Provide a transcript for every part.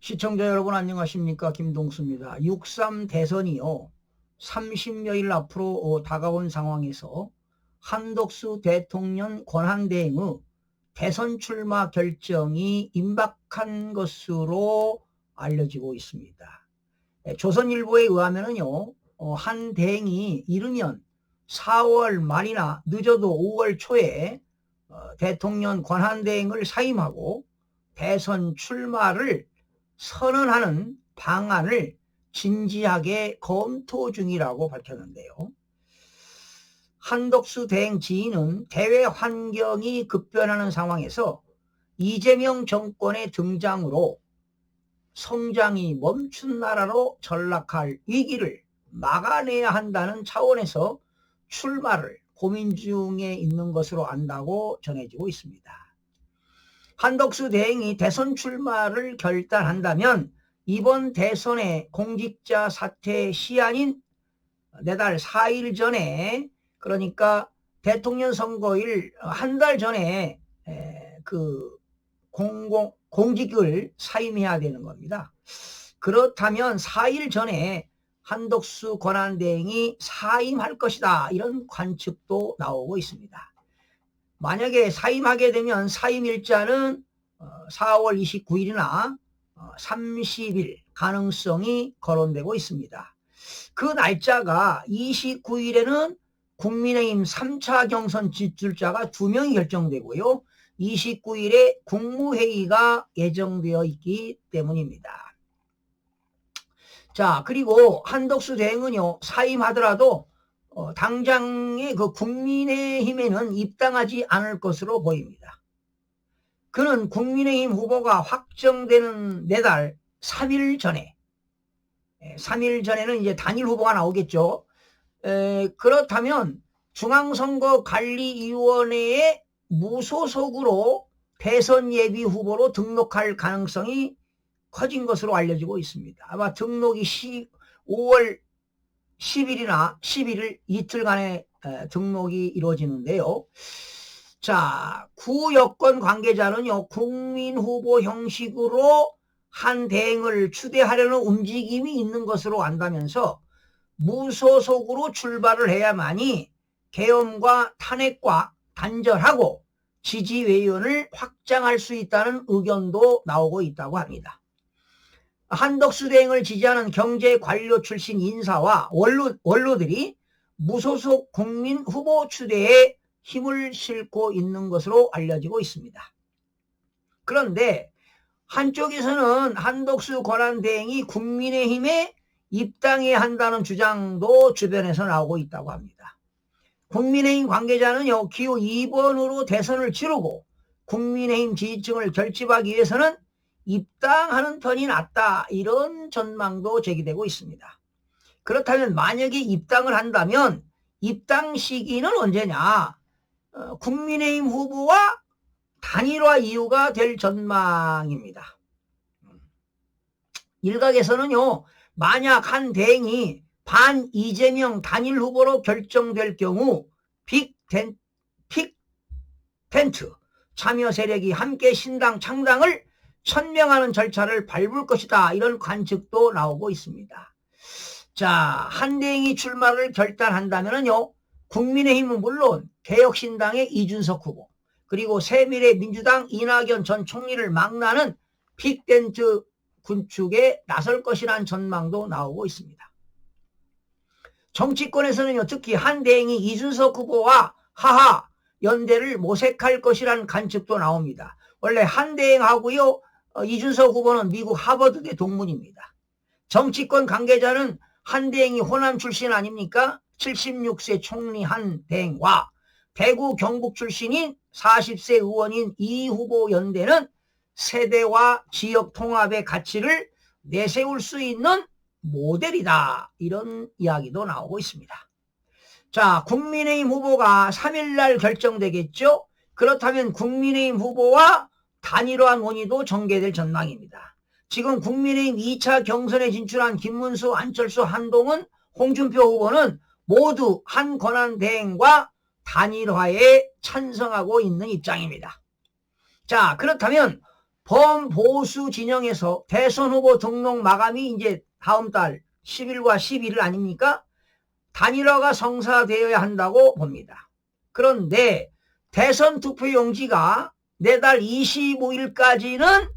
시청자 여러분 안녕하십니까? 김동수입니다. 6.3 대선이요. 30여일 앞으로 다가온 상황에서 한덕수 대통령 권한대행의 대선 출마 결정이 임박한 것으로 알려지고 있습니다. 조선일보에 의하면요, 한 대행이 이르면 4월 말이나 늦어도 5월 초에 대통령 권한대행을 사임하고 대선 출마를 선언하는 방안을 진지하게 검토 중이라고 밝혔는데요. 한덕수 대행 지인은 대외 환경이 급변하는 상황에서 이재명 정권의 등장으로 성장이 멈춘 나라로 전락할 위기를 막아내야 한다는 차원에서 출마를 고민 중에 있는 것으로 안다고 전해지고 있습니다. 한덕수 대행이 대선 출마를 결단한다면 이번 대선의 공직자 사퇴 시한인 내달 4일 전에, 그러니까 대통령 선거일 한 달 전에 공직을 사임해야 되는 겁니다. 그렇다면 4일 전에 한덕수 권한대행이 사임할 것이다, 이런 관측도 나오고 있습니다. 만약에 사임하게 되면 사임일자는 4월 29일이나 30일 가능성이 거론되고 있습니다. 그 날짜가 29일에는 국민의힘 3차 경선 진출자가 2명이 결정되고요. 29일에 국무회의가 예정되어 있기 때문입니다. 자, 그리고 한덕수 대행은요, 사임하더라도 당장의 그 국민의힘에는 입당하지 않을 것으로 보입니다. 그는 국민의힘 후보가 확정되는 내달 3일 전에, 3일 전에는 이제 단일 후보가 나오겠죠. 그렇다면 중앙선거관리위원회에 무소속으로 대선 예비 후보로 등록할 가능성이 커진 것으로 알려지고 있습니다. 아마 등록이 5월 10일이나 11일 이틀간의 등록이 이루어지는데요. 자, 구여권 관계자는요, 국민 후보 형식으로 한 대행을 추대하려는 움직임이 있는 것으로 안다면서 무소속으로 출발을 해야만이 계엄과 탄핵과 단절하고 지지 외연을 확장할 수 있다는 의견도 나오고 있다고 합니다. 한덕수 대행을 지지하는 경제 관료 출신 인사와 원로들이 무소속 국민 후보 추대에 힘을 싣고 있는 것으로 알려지고 있습니다. 그런데 한쪽에서는 한덕수 권한대행이 국민의힘에 입당해야 한다는 주장도 주변에서 나오고 있다고 합니다. 국민의힘 관계자는요, 기호 2번으로 대선을 치르고 국민의힘 지지층을 결집하기 위해서는 입당하는 편이 낫다, 이런 전망도 제기되고 있습니다. 그렇다면 만약에 입당을 한다면 입당 시기는 언제냐? 국민의힘 후보와 단일화 이유가 될 전망입니다. 일각에서는요, 만약 한 대행이 반 이재명 단일 후보로 결정될 경우 빅텐트 참여 세력이 함께 신당 창당을 천명하는 절차를 밟을 것이다, 이런 관측도 나오고 있습니다. 자, 한 대행이 출마를 결단한다면요, 국민의힘은 물론 개혁신당의 이준석 후보, 그리고 새미래민주당 이낙연 전 총리를 망라하는 빅텐트 군축에 나설 것이라는 전망도 나오고 있습니다. 정치권에서는요, 특히 한 대행이 이준석 후보와 하하 연대를 모색할 것이라는 관측도 나옵니다. 원래 한 대행하고요, 이준석 후보는 미국 하버드대 동문입니다. 정치권 관계자는 한 대행이 호남 출신 아닙니까? 76세 총리 한 대행과 대구 경북 출신인 40세 의원인 이 후보 연대는 세대와 지역 통합의 가치를 내세울 수 있는 모델이다, 이런 이야기도 나오고 있습니다. 자, 국민의힘 후보가 3일날 결정되겠죠. 그렇다면 국민의힘 후보와 단일화 논의도 전개될 전망입니다. 지금 국민의힘 2차 경선에 진출한 김문수, 안철수, 한동훈, 홍준표 후보는 모두 한 권한대행과 단일화에 찬성하고 있는 입장입니다. 자, 그렇다면 범보수 진영에서 대선 후보 등록 마감이 이제 다음 달 10일과 11일 아닙니까? 단일화가 성사되어야 한다고 봅니다. 그런데 대선 투표용지가 내달 25일까지는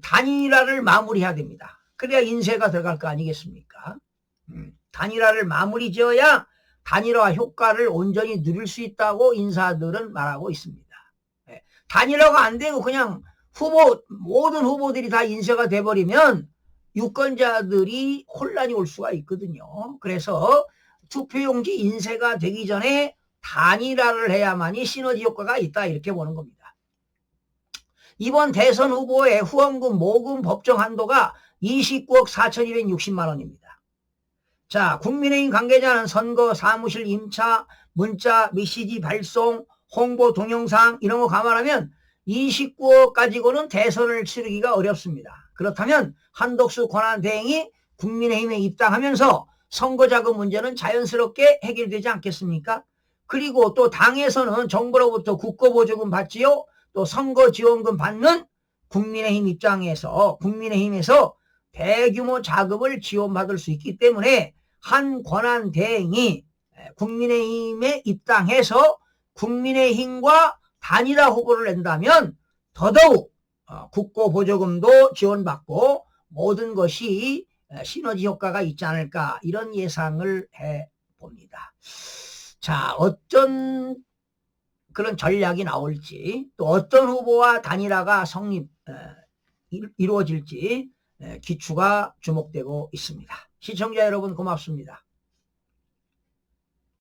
단일화를 마무리해야 됩니다. 그래야 인쇄가 들어갈 거 아니겠습니까? 단일화를 마무리 지어야 단일화 효과를 온전히 누릴 수 있다고 인사들은 말하고 있습니다. 단일화가 안 되고 그냥 모든 후보들이 다 인쇄가 돼버리면 유권자들이 혼란이 올 수가 있거든요. 그래서 투표용지 인쇄가 되기 전에 단일화를 해야만이 시너지 효과가 있다 이렇게 보는 겁니다. 이번 대선 후보의 후원금 모금 법정 한도가 29억 4,260만 원입니다. 자, 국민의힘 관계자는 선거 사무실 임차, 문자, 메시지 발송, 홍보 동영상 이런 거 감안하면 29억 가지고는 대선을 치르기가 어렵습니다. 그렇다면 한덕수 권한대행이 국민의힘에 입당하면서 선거자금 문제는 자연스럽게 해결되지 않겠습니까? 그리고 또 당에서는 정부로부터 국고보조금 받지요. 또 선거지원금 받는 국민의힘 입장에서 국민의힘에서 대규모 자금을 지원받을 수 있기 때문에 한 권한대행이 국민의힘에 입당해서 국민의힘과 단일화 후보를 낸다면 더더욱 국고보조금도 지원받고 모든 것이 시너지 효과가 있지 않을까 이런 예상을 해봅니다. 자, 어떤 그런 전략이 나올지 또 어떤 후보와 단일화가 이루어질지 기추가 주목되고 있습니다. 시청자 여러분 고맙습니다.